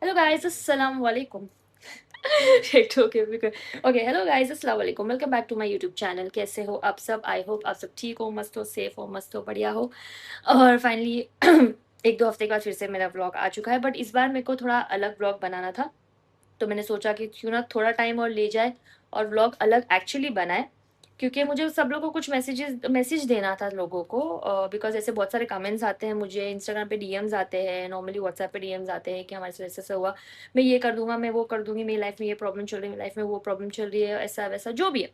Hello guys अस्सलाम वालेकुम। ठीक ओके ओके हेलो गाइस अस्सलाम वालेकुम, welcome back to my YouTube channel. कैसे हो आप सब? आई होप आप सब ठीक हो, मस्त हो, सेफ हो, मस्त हो, बढ़िया हो। और फाइनली एक दो हफ्ते के बाद फिर से मेरा व्लॉग आ चुका है, बट इस बार मेरे को थोड़ा अलग व्लॉग बनाना था। तो मैंने सोचा कि क्यों ना थोड़ा टाइम और ले जाए और व्लॉग अलग एक्चुअली बनाए, क्योंकि मुझे सब लोगों को कुछ मैसेज देना था लोगों को। बिकॉज ऐसे बहुत सारे कमेंट्स आते हैं मुझे, इंस्टाग्राम पे डीएम्स आते हैं, नॉर्मली व्हाट्सएप पे डीएम्स आते हैं कि हमारे साथ ऐसा ऐसा हुआ, मैं ये कर दूंगा, मैं वो कर दूंगी, मेरी लाइफ में ये प्रॉब्लम चल रही है, मेरी लाइफ में वो प्रॉब्लम चल रही है, ऐसा वैसा जो भी है।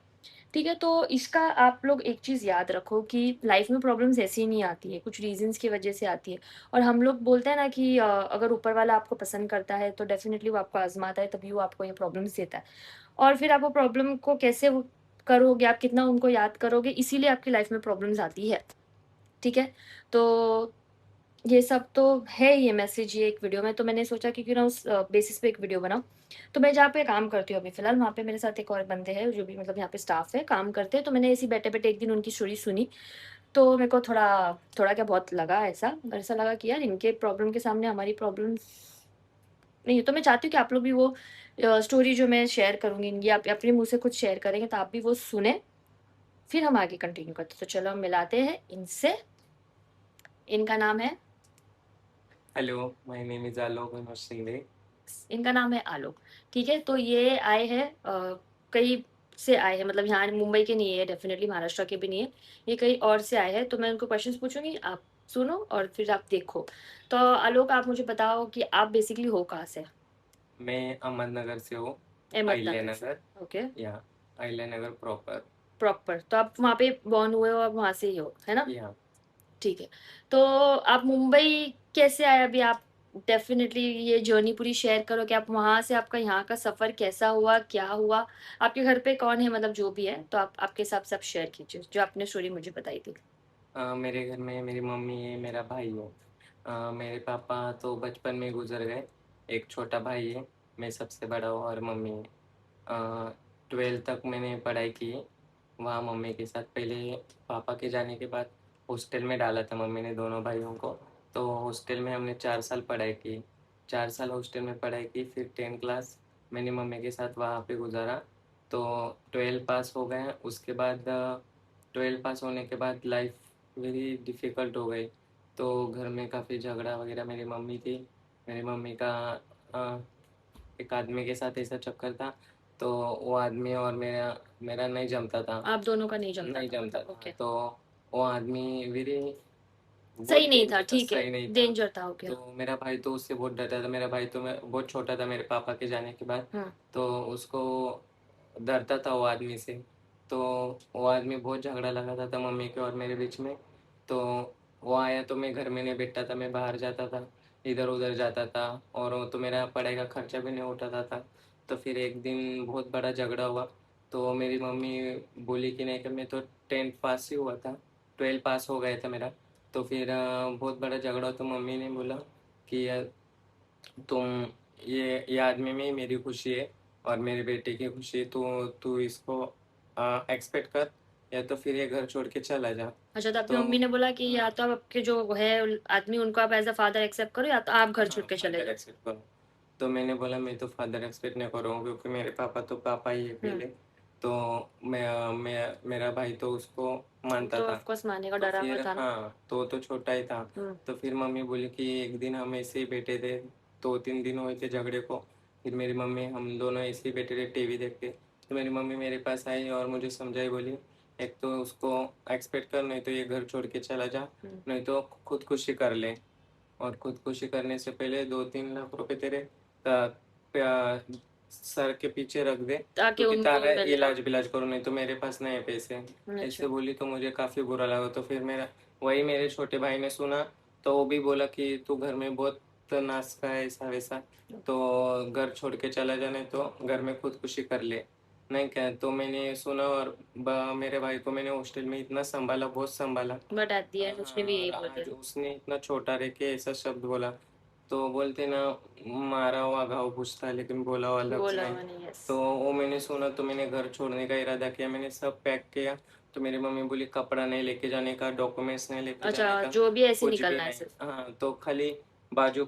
ठीक है, तो इसका आप लोग एक चीज़ याद रखो कि लाइफ में प्रॉब्लम्स ऐसे ही नहीं आती है, कुछ रीजंस की वजह से आती है। और हम लोग बोलते हैं ना कि अगर ऊपर वाला आपको पसंद करता है तो डेफिनेटली वो आपको आजमाता है, तभी वो आपको ये प्रॉब्लम्स देता है। और फिर आप वो प्रॉब्लम को कैसे वो करोगे, आप कितना उनको याद करोगे, इसीलिए आपकी लाइफ में प्रॉब्लम्स आती है। ठीक है, तो ये सब तो है, ये मैसेज ये एक वीडियो में, तो मैंने सोचा कि क्यों ना उस बेसिस पे एक वीडियो बनाऊं। तो मैं जहाँ पे काम करती हूँ अभी फिलहाल, वहाँ पे मेरे साथ एक और बंदे हैं जो भी मतलब यहाँ पे स्टाफ है, काम करते हैं। तो मैंने ऐसी बैठे बैठे एक दिन उनकी स्टोरी सुनी, तो मेरे को थोड़ा थोड़ा क्या बहुत लगा, ऐसा लगा कि यार इनके प्रॉब्लम के सामने हमारी प्रॉब्लम नहीं है। तो मैं चाहती हूँ कि आप लोग भी वो स्टोरी जो मैं शेयर करूँगी इनकी, आप अपने मुँह से खुद शेयर करेंगे तो आप भी वो सुने, फिर हम आगे कंटिन्यू करते हैं। तो चलो हम मिलाते हैं इनसे। इनका नाम है हेलो, माय नेम इज़ आलोक मनोज सिंघे। इनका नाम है आलोक। ठीक है, तो ये आए हैं कहीं से आए हैं, मतलब यहाँ मुंबई के नहीं है, डेफिनेटली महाराष्ट्र के भी नहीं है, ये कहीं और से आए हैं। तो मैं उनको क्वेश्चंस पूछूंगी, आप सुनो और फिर आप देखो। तो आलोक, आप मुझे बताओ कि आप बेसिकली हो कहाँ से? मैं अहमदनगर से हूँ। अहमदनगर से। अहिल्यानगर। ओके। या अहिल्यानगर प्रॉपर। प्रॉपर तो आप वहाँ पे बॉर्न हुए हो, आप वहाँ से ही हो, है ना? या ठीक है। तो आप मुंबई कैसे आए अभी आप? डेफिनेटली ये जर्नी पूरी शेयर करो कि आप वहां से, आपका यहाँ का सफर कैसा हुआ, क्या हुआ, आपके घर पे कौन है, मतलब जो भी है, तो आप आपके हिसाब से आप शेयर कीजिए जो आपने स्टोरी मुझे बताई थी। मेरे घर में मेरी मम्मी है, मेरा भाई है। मेरे पापा तो बचपन में गुजर गए। एक छोटा भाई है, मैं सबसे बड़ा हूँ और मम्मी है। 12th तक मैंने पढ़ाई की है वहाँ मम्मी के साथ। पहले पापा के जाने के बाद हॉस्टल में डाला था मम्मी ने दोनों भाइयों को। तो हॉस्टल में हमने 4 साल पढ़ाई की। 4 साल हॉस्टल में पढ़ाई की, फिर 10 क्लास मैंने मम्मी के साथ वहाँ पे गुजारा। तो 12 पास हो गए, उसके बाद 12 पास होने के बाद लाइफ वेरी डिफ़िकल्ट हो गई। तो घर में काफ़ी झगड़ा वगैरह, मेरी मम्मी थी। मेरी मम्मी का अ, एक आदमी के साथ ऐसा चक्कर था। तो वो आदमी और मेरा मेरा नहीं जमता था। आप दोनों का नहीं जमता नहीं था, जमता मतलब था, ओके। तो वो आदमी वेरी सही बहुत नहीं था, डेंजर था, ठीक है। सही नहीं था। डेंजर था, ओके। तो मेरा भाई तो उससे बहुत डरता था। मेरा भाई तो मैं बहुत छोटा था मेरे पापा के जाने के बाद। हाँ। तो उसको डरता था वो आदमी से। तो वो आदमी बहुत झगड़ा लगाता था मम्मी के और मेरे बीच में। तो वो आया तो मैं घर में नहीं बैठता था, मैं बाहर जाता था, इधर उधर जाता था। और वो तो मेरा पढ़ाई का खर्चा भी नहीं उठाता था। तो फिर एक दिन बहुत बड़ा झगड़ा हुआ। तो मेरी मम्मी बोली कि नहीं, कि मैं तो 10th पास ही हुआ था, 12 पास हो गया था मेरा। तो फिर बहुत बड़ा झगड़ा हुआ, तो मम्मी ने बोला कि तुम ये आदमी में ही मेरी खुशी है और मेरे बेटे की खुशी है, तो तू इसको एक्सपेक्ट कर, या तो फिर ये घर छोड़ के चला जा। अच्छा, तो आपकी तो मम्मी ने बोला कि या हाँ, तो आप आपके जो है आदमी उनको आप एज अ फादर एक्सेप्ट करो, या तो आप घर छोड़ हाँ के चले फादर जाओ। एक्सपेक्ट करो। तो मैंने बोला मैं तो फादर एक्सपेक्ट नहीं करूँगा, क्योंकि मेरे पापा तो पापा ही है हम्म। पहले। तो मेरा भाई तो उसको मानता तो था। ऑफकोर्स मानेगा, तो डरा हुआ फिर था ना। हाँ, तो छोटा ही था। हम्म। तो फिर मम्मी बोली कि एक दिन हम ऐसे ही बैठे थे, 2-3 दिन हुए थे झगड़े को। फिर मेरी मम्मी, हम दोनों ऐसे ही बैठे थे टीवी देख के। तो मेरी मम्मी मेरे पास आई और मुझे समझाई, बोली एक तो उसको एक्सपेक्ट कर, नहीं तो ये घर छोड़ के चला जा, हम्म। नहीं तो खुदकुशी कर ले। और खुदकुशी करने से पहले 2-3 लाख रुपए तेरे सर के पीछे रख दे, ताकि क्योंकि उनको तारा मिले। इलाज बिलाज करो, नहीं तो मेरे पास नहीं है पैसे। अच्छा। ऐसे बोली तो मुझे काफ़ी बुरा लगा। तो फिर मेरा वही मेरे छोटे भाई ने सुना। तो वो भी बोला कि तू घर में बहुत नाच का है, ऐसा वैसा, तो घर छोड़ के चला जाने, तो घर में खुदकुशी कर ले। नहीं क्या, तो मैंने सुना और मेरे भाई को मैंने हॉस्टल में इतना संभाला, बहुत संभाला। बट एट द एंड उसने भी हाँ, यही और बोल दिया। आज उसने इतना छोटा रह के ऐसा शब्द बोला। तो बोलते ना, मारा हुआ घाव पूछता है लेकिन बोला हुआ लफ्ज बोला नहीं। हुआ नहीं, यस। तो वो मैंने सुना, तो मैंने घर छोड़ने का इरादा किया, मैंने सब पैक किया। तो मेरी मम्मी बोली कपड़ा नहीं लेके जाने का, डॉक्यूमेंट्स नहीं लेके अच्छा, जाने का, जो भी ऐसे कुछ भी निकलना है नहीं। सिर्फ। हाँ, तो खाली बाजू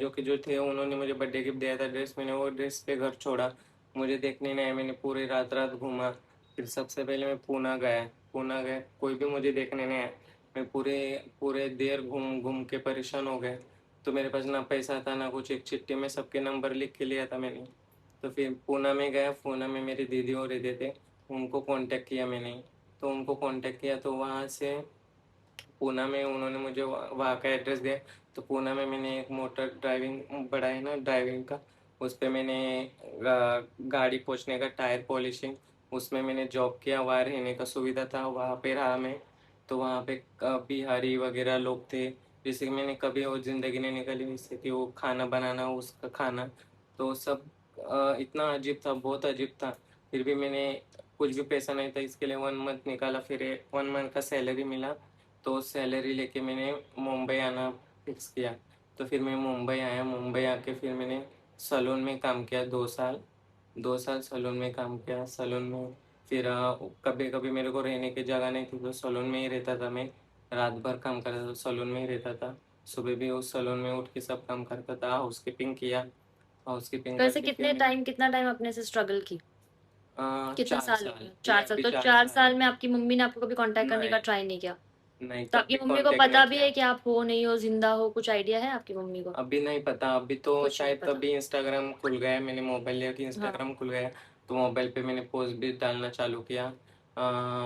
के जो थे उन्होंने मुझे बर्थडे गिफ्ट दिया था ड्रेस, मैंने वो ड्रेस पे घर छोड़ा। मुझे देखने नहीं आया, मैंने पूरी रात रात घूमा। फिर सबसे पहले मैं पूना गया, कोई भी मुझे देखने नहीं आया। मैं पूरे पूरे देर घूम घूम के परेशान हो गए। तो मेरे पास ना पैसा था ना कुछ, एक चिट्ठी में सबके नंबर लिख के लिया था मैंने। तो फिर पूना में गया, पूना में मेरी दीदी और रहते थे, उनको कांटेक्ट किया मैंने। तो उनको कांटेक्ट किया तो वहाँ से पूना में उन्होंने मुझे वहाँ का एड्रेस दिया। तो पूना में मैंने एक मोटर ड्राइविंग बड़ा है ना ड्राइविंग का, उस पे मैंने गाड़ी पोंछने का, टायर पॉलिशिंग, उसमें मैंने जॉब किया। वहाँ रहने का सुविधा था, वहाँ पे रहा मैं। तो वहाँ पे बिहारी वगैरह लोग थे, जैसे कि मैंने कभी वो ज़िंदगी नहीं निकाली, जैसे कि वो खाना बनाना, उसका खाना, तो सब इतना अजीब था, बहुत अजीब था। फिर भी मैंने, कुछ भी पैसा नहीं था इसके लिए 1 मंथ निकाला, फिर 1 मंथ का सैलरी मिला। तो सैलरी लेके मैंने मुंबई आना फिक्स किया। तो फिर मैं मुंबई आया, मुंबई आके फिर मैंने सैलून में काम किया 2 साल। 2 साल सैलून में काम किया, सैलून में। फिर कभी कभी मेरे को रहने की जगह नहीं थी तो सैलून में ही रहता था मैं। रात भर काम करता था, सैलून में ही रहता था। सुबह भी उस सैलून में उठ के सब काम करता था, हाउस कीपिंग किया। हाउस कीपिंग तो ऐसे करके फिर मैं कितना टाइम अपने से स्ट्रगल की? कितना चार साल हो साल गया? ये 4 साल। अभी तो 4 साल 4 साल है। में आपकी मम्मी ने आपको कभी कांटेक्ट करने का नहीं, ट्राई नहीं किया? नहीं तो कभी आपकी मम्मी को कांटेक्ट नहीं पता भी किया। है कि आप हो नहीं हो, जिंदा हो? कुछ आइडिया है आपकी मम्मी को? अभी नहीं पता, अभी तो कुछ नहीं शायद पता। तभी इंस्टाग्राम खुल गया है, मैंने मोबाइल लिया कि हाँ। इंस्टाग्राम खुल गया है। तो मोबाइल पे मैंने पोस्ट भी डालना चालू किया।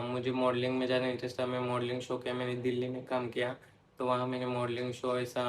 मुझे मॉडलिंग में ज़्यादा इंटरेस्ट था, मैं मॉडलिंग शो किया, मैंने दिल्ली में काम किया। तो वहाँ मैंने मॉडलिंग शो ऐसा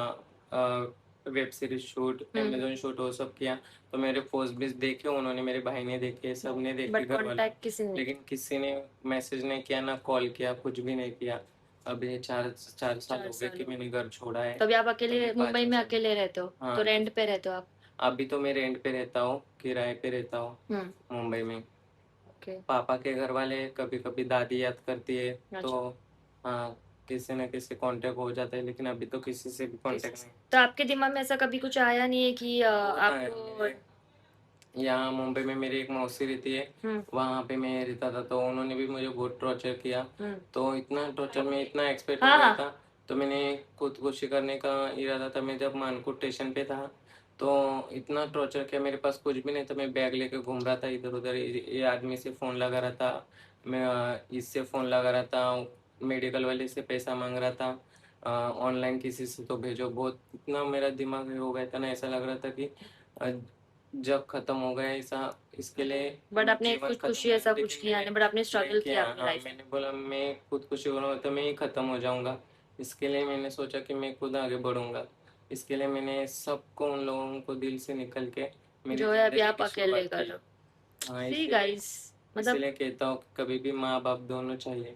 वेब सीरीज शूट, हम्म। अमेजोन शूट वो सब किया। तो मेरे पोस्ट भी देखे उन्होंने, मेरे भाई ने देखे, सब ने देखे बट घर वालों ने। कांटेक्ट किसी ने नहीं लेकिन किसी ने मैसेज नहीं किया, ना कॉल किया, कुछ भी नहीं किया। अभी चार चार किया। साल 4 हो गए साल कि हो गए। मैंने घर छोड़ा है। तो अभी आप तो अभी अकेले मुंबई 5वां में साल। अकेले रहते हो? तो हाँ, तो रेंट पे रहते हो आप? अभी तो मैं रेंट पे रहता हूँ, किराए पे रहता हूँ हम्म। मुंबई में। ओके। पापा के घर वाले, कभी कभी दादी याद करती है। तो अच्छा। हाँ, किसी न किसी कांटेक्ट हो जाता है, लेकिन अभी तो किसी से भी कांटेक्ट नहीं। तो आपके दिमाग में ऐसा कभी कुछ आया नहीं है कि होता आप? है मेरे, यहाँ मुंबई में मेरी एक मौसी रहती है, हम्म। वहाँ पे मैं रहता था, तो उन्होंने भी मुझे बहुत टॉर्चर किया। हम्म। तो इतना टॉर्चर में इतना एक्सपेक्ट हो हाँ गया हाँ। था। तो मैंने खुदकुशी करने का इरादा था, मैं जब मानकोट स्टेशन पे था, तो इतना टॉर्चर किया, मेरे पास कुछ भी नहीं था, मैं बैग लेके घूम रहा था इधर उधर, ये आदमी से फ़ोन लगा रहा था, मैं इससे फ़ोन लगा रहा था, मेडिकल वाले से पैसा मांग रहा था, ऑनलाइन किसी से तो भेजो। बहुत इतना मेरा दिमाग हो गया था ना, ऐसा लग रहा था कि अ, जग खत्म हो गया ऐसा। इसके लिए बट आपने जीवन खत्म खुदकुशी कर, ऐसा कुछ लेकिन किया मैंने नहीं, बट आपने नहीं स्ट्रगल किया किया। अपनी हाँ, लाइफ में। मैंने बोला मैं खुदकुशी करूँगा तो मैं ही खत्म हो जाऊंगा। इसके लिए मैंने सोचा कि मैं खुद आगे बढ़ूंगा। इसके लिए मैंने सबको, उन लोगों को दिल से निकल के मेरी जो है अभी ज़िंदगी आप की अकेले शुरुआत कर की। रहे हो। हाँ, सी इसीलिए गाइस। मतलब इसीलिए कहता हूँ कि कभी भी माँ बाप दोनों चाहिए।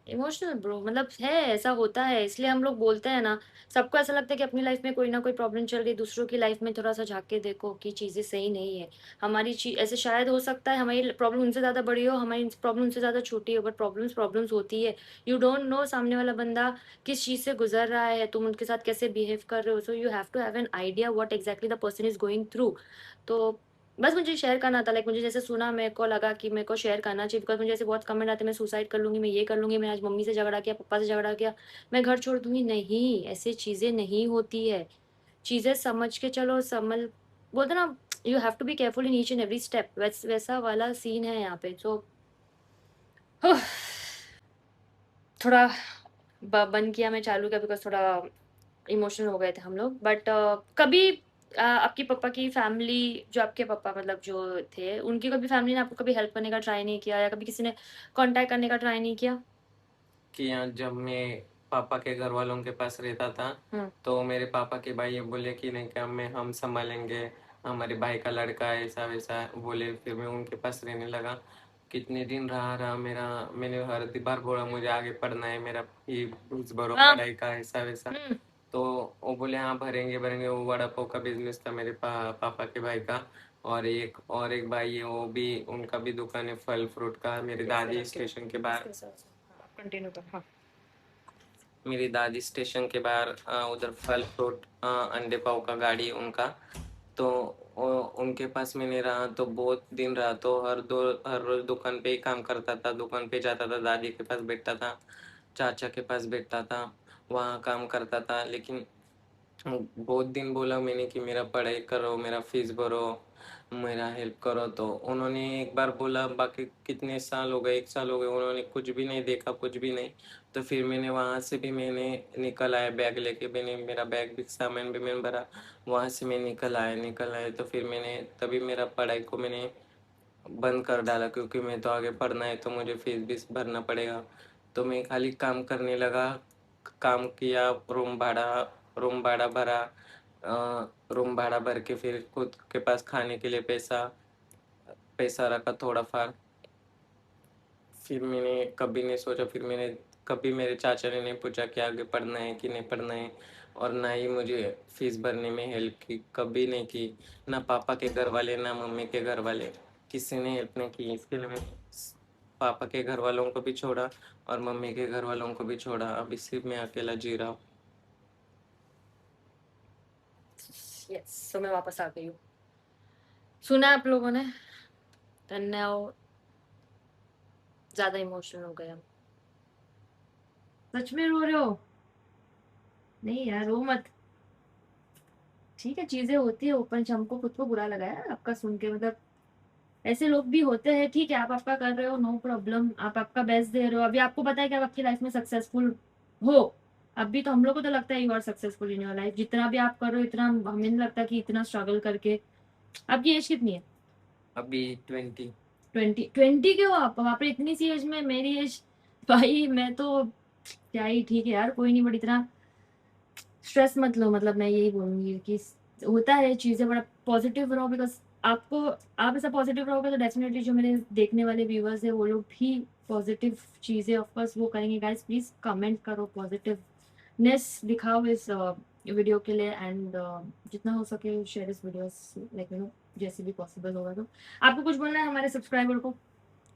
इमोशनल ब्रो, मतलब है, ऐसा होता है, इसलिए हम लोग बोलते हैं ना। सबको ऐसा लगता है कि अपनी लाइफ में कोई ना कोई प्रॉब्लम चल रही है, दूसरों की लाइफ में थोड़ा सा झांक के देखो कि चीजें सही नहीं है। हमारी चीज ऐसे शायद हो सकता है हमारी प्रॉब्लम उनसे ज्यादा बड़ी हो, हमारी प्रॉब्लम उनसे ज्यादा छोटी हो, बट प्रॉब्लम्स प्रॉब्लम्स होती है। यू डोंट नो सामने वाला बंदा किस चीज से गुजर रहा है, तुम उनके साथ कैसे बिहेव कर रहे हो, so you have to have an idea what exactly the person is going through. तो बस मुझे शेयर करना था, लाइक मुझे जैसे सुना मेरे को लगा कि मेरे को शेयर करना चाहिए, बिकॉज मुझे ऐसे बहुत कमेंट आते हैं मैं सुसाइड कर लूंगी, मैं ये कर लूंगी, मैं आज मम्मी से झगड़ा किया, पापा से झगड़ा किया, मैं घर छोड़ दूंगी। नहीं, ऐसी चीजें नहीं होती है। चीजें समझ के चलो, समझ, बोलते ना, you have to be careful in each and every step, वैसा वाला सीन है यहाँ पे। तो थोड़ा बंद किया, मैं चालू किया बिकॉज थोड़ा इमोशनल हो गए थे हम लोग। बट कभी आपकी पापा की फैमिली, जो आपके पापा मतलब जो थे, उनकी कभी फैमिली ने आपको कभी हेल्प करने का ट्राई नहीं किया, या कभी किसी ने कांटेक्ट करने का ट्राई नहीं किया? कि यहाँ जब मैं पापा के घर वालों के पास रहता था, हम्म। तो मेरे पापा के भाई ये बोले कि नहीं, क्या मैं हम संभालेंगे, हमारे भाई का लड़का है, ऐसा वैसा बोले। फिर मैं उनके पास रहने लगा। कितने दिन रहा मेरा, मैंने हर बार बोला मुझे आगे पढ़ना है, मेरा फीस भरो हाँ। पढ़ाई का, ऐसा वैसा। हम्म। तो वो बोले हाँ भरेंगे भरेंगे। वो वड़ा पाव का बिजनेस था मेरे पापा के भाई का। और एक भाई है, वो भी, उनका भी दुकान है फल फ्रूट का, मेरी दादी स्टेशन के बाहर। कंटिन्यू कर, हाँ। मेरी दादी स्टेशन के बाहर उधर फल फ्रूट, अंडे पाव का गाड़ी है उनका। तो उनके पास मैंने रहा तो बहुत दिन रहा, तो हर रोज दुकान पे ही काम करता था, दुकान पे जाता था, दादी के पास बैठता था, चाचा के पास बैठता था। वहाँ काम करता था, लेकिन बहुत दिन बोला मैंने कि मेरा पढ़ाई करो, मेरा फीस भरो, मेरा हेल्प करो, तो उन्होंने एक बार बोला, बाकी कितने साल हो गए, 1 साल हो गए, उन्होंने कुछ भी नहीं देखा, कुछ भी नहीं। तो फिर मैंने वहाँ से भी मैंने निकल आया बैग लेके, मैंने मेरा बैग भी सामान भी मैंने भरा, वहाँ से मैं निकल आया तो फिर मैंने तभी मेरा पढ़ाई को मैंने बंद कर डाला, क्योंकि मैं तो आगे पढ़ना है तो मुझे फीस भी भरना पड़ेगा। तो मैं खाली काम करने लगा, काम किया, रूम भाड़ा भरा, रूम भाड़ा भर के फिर खुद के पास खाने के लिए पैसा पैसा रखा थोड़ा फार। फिर मैंने कभी नहीं सोचा, फिर मैंने कभी मेरे चाचा ने नहीं पूछा कि आगे पढ़ना है कि नहीं पढ़ना है, और ना ही मुझे फीस भरने में हेल्प की, कभी नहीं की। ना पापा के घर वाले, ना मम्मी के घर वाले, किसी ने हेल्प नहीं की। इसके लिए मैं पापा के घर वालों को भी छोड़ा और मम्मी के घर वालों को भी छोड़ा, अभी सिर्फ मैं अकेला जी रहा हूँ। यस, तो मैं वापस आ गई हूँ। सुना आप लोगों ने, नाउ ज्यादा इमोशनल हो गया। सच में रो रहे हो? नहीं यार, रो मत। ठीक है, चीजें होती है ऊपर, हमको खुद को बुरा लगा है आपका सुन के, मतलब ऐसे लोग भी होते हैं। ठीक है, आप आपका कर रहे हो, नो प्रॉब्लम, आप आपका बेस्ट दे रहे हो, अभी आपको पता है कि आप आपकी लाइफ में सक्सेसफुल हो। अभी तो हम लोग को तो लगता है you are successful in your life, जितना भी आप कर रहे हो इतना हमें नहीं लगता कि इतना स्ट्रगल करके। आपकी एज कितनी है? अभी 20। 20 के हो आप? बाप रे, इतनी सी एज में मेरी एज! भाई मैं तो क्या ही, ठीक है यार, कोई नहीं, बट इतना स्ट्रेस मत लो, मतलब मैं यही बोलूंगी कि होता है चीजें, बड़ा पॉजिटिव रहो, बिकॉज आपको, आप ऐसा पॉजिटिव रहोगे तो डेफिनेटली जो मेरे देखने वाले व्यूअर्स है वो लोग भी पॉजिटिव चीजें ऑफकोर्स वो करेंगे। गाइस प्लीज कमेंट करो, पॉजिटिवनेस दिखाओ इस वीडियो के लिए, एंड जितना हो सके शेयर इस वीडियोस, लाइक यू नो, जैसे भी पॉसिबल होगा। तो आपको कुछ बोलना है हमारे सब्सक्राइबर को?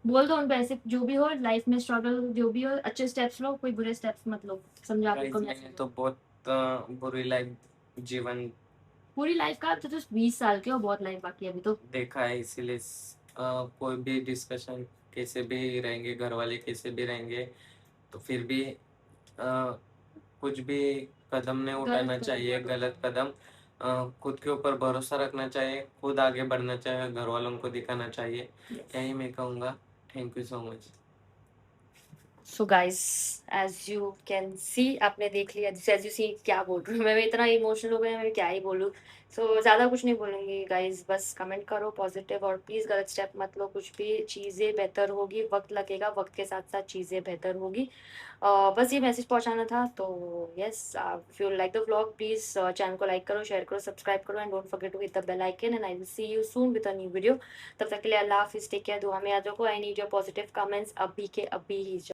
बोल दो उन पे, ऐसे जो भी हो लाइफ में स्ट्रगल जो भी हो, अच्छे स्टेप्स लो, कोई बुरे स्टेप्स मत लो, समझा आपको गाइस कम या मैंने समझो। तो बहुत बुरी लाइफ जीवन पूरी लाइफ का, आप तो 20 साल के हो, बहुत लाइफ बाकी है अभी तो। देखा है, इसीलिए कोई भी डिस्कशन, कैसे भी रहेंगे घर वाले, कैसे भी रहेंगे, तो फिर भी कुछ भी कदम नहीं गलत उठाना कदम चाहिए, मत गलत उठाओ। कदम। खुद के ऊपर भरोसा रखना चाहिए, खुद आगे बढ़ना चाहिए, घर वालों को दिखाना चाहिए, यस। यही मैं कहूँगा। Thank you so much. So guys, as you can see, आपने देख लिया, जैसे एज यू सी क्या बोल रही हूँ मैं इतना इमोशनल हो गया, मैं क्या ही बोलूँ। सो ज़्यादा कुछ नहीं बोलूँगी गाइस, बस कमेंट करो पॉजिटिव, और प्लीज़ गलत स्टेप मत लो, कुछ भी चीज़ें बेहतर होगी, वक्त लगेगा, वक्त के साथ साथ चीज़ें बेहतर होगी। बस ये मैसेज पहुंचाना था। तो yes, if you like the vlog please channel को लाइक करो, शेयर करो, सब्सक्राइब करो, and don't forget to hit the bell icon, and I will see you soon with a new video. तब तक के लिए अल्लाह हाफिज, टेक केयर, दुआ में याद रखो, I need your positive comments अभी के अभी ही।